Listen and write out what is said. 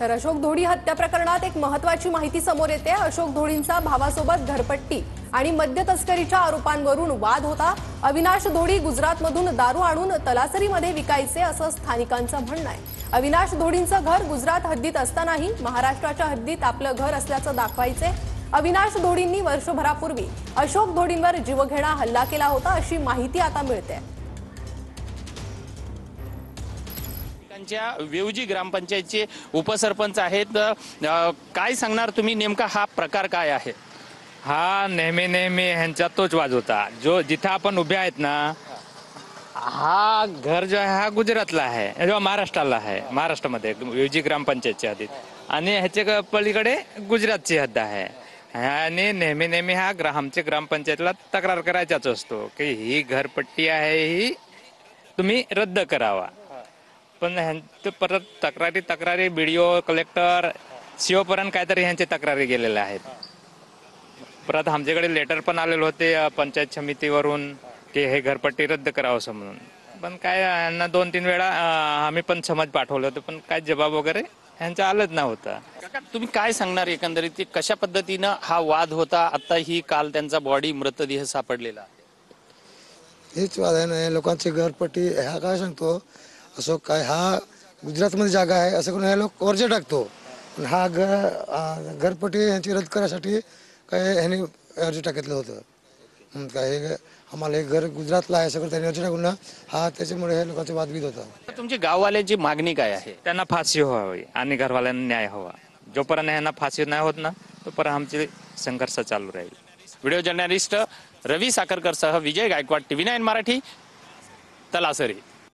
तर अशोक धोडी हत्या प्रकरणात एक महत्त्वाची माहिती समोर येते। अशोक धोडींचा भावासोबत घरपट्टी आणि मद्य तस्करीच्या आरोपांवरून वाद होता। अविनाश धोडी गुजरातमधून दारू आणून तलासरीमध्ये विकायचे असं स्थानिकांचं म्हणणं आहे। अविनाश धोडींचं घर गुजरात हद्दीत असतानाही महाराष्ट्राच्या हद्दीत आपलं घर असल्याचं दाखवायचे। अविनाश धोडींनी वर्षभरापूर्वी अशोक धोडींवर जीवघेणा हल्ला केला होता अशी माहिती आता मिळते। वेवजी ग्रामपंचायतचे उपसरपंच आहेत। काय सांगणार तुम्ही, नेमका हा प्रकार काय आहे? हा नेहमी ह्यांचा तोच वाद होता। जो जिथे आपण उभे आहेत ना, हा घर जो आहे हा गुजरातला आहे, जो महाराष्ट्राला आहे, महाराष्ट्रामध्ये वेवजी ग्रामपंचायतच्या हद्दीत, आणि ह्याच्या पलीकडे गुजरातची हद्द आहे। आणि नेहमी हा आमच्या ग्रामपंचायतला तक्रार करायचाच असतो की ही घरपट्टी आहे ही तुम्ही रद्द करावा। पण ह्यांचे परत तक्रारी बीडीओ कलेक्टर सीओ पर्यंत काहीतरी ह्यांचे तक्रारी गेलेल्या आहेत। परत आमच्याकडे लेटर पण आलेले होते पंचायत समितीवरून की हे घरपट्टी रद्द करावं असं म्हणून, पण काय यांना 2-3 वेळा आम्ही पण समज पाठवलं होतं, पण काय जबाब वगैरे ह्यांचा आलंच नव्हता। तुम्ही काय सांगणार एकंदरीत कशा पद्धतीनं हा वाद होता? आता ही काल त्यांचा बॉडी मृतदेह सापडलेला हेच वाद आहे ना लोकांची घरपट्टी। ह्या काय सांगतो असो काय हा गुजरातमध्ये जागा आहे असं करून हे लोक वर्ज टाकतो, पण हा घरपट्टी यांची रद्द करायसाठी काय ह्यांनी अर्ज टाकलं होतं। काय आम्हाला हे घर गुजरातला आहे सगळं त्यांनी अर्ज टाकून ना, हा त्याच्यामुळे हे लोकांचा वादविद होता। तुमची गाववाल्यांची मागणी काय आहे? त्यांना फाशी व्हावी आणि घरवाल्यांना न्याय हवा। जोपर्यंत यांना फाशी नाही होत ना, तोपर्यंत आमचे संघर्ष चालू राहील। व्हिडिओ जर्नलिस्ट रवी साखरकर सह विजय गायकवाड, TV9 मराठी, तलासरी।